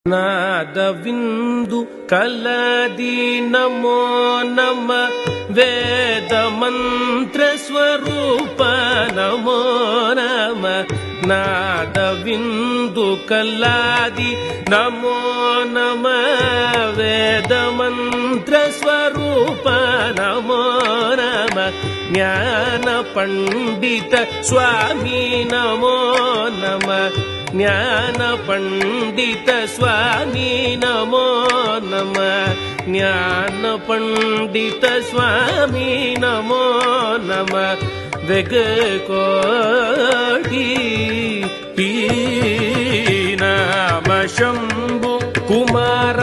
ನಾದವಿಂದು ಕಲದಿ ನಮೋ ನಮ ವೇದ ಮಂತ್ರ ಸ್ವರೂಪ ನಮೋ ನಮ ನಾದವಿಂದು ಕಲಾದಿ ನಮೋ ನಮ ವೇದ ಮಂತ್ರ ಸ್ವರೂಪ ನಮೋ ನಮ ಜ್ಞಾನ ಪಂಡಿತ ಸ್ವಾಮಿ ನಮೋ ನಮ ಜ್ಞಾನ ಪಂಡಿತ ಸ್ವಾಮಿ ನಮೋ ನಮ ಜ್ಞಾನ ಪಂಡಿತ ಸ್ವಾಮಿ ನಮೋ ನಮ ವೆಗ ಕೋಟಿ ನಾಮ ಶಂಭು ಕುಮಾರ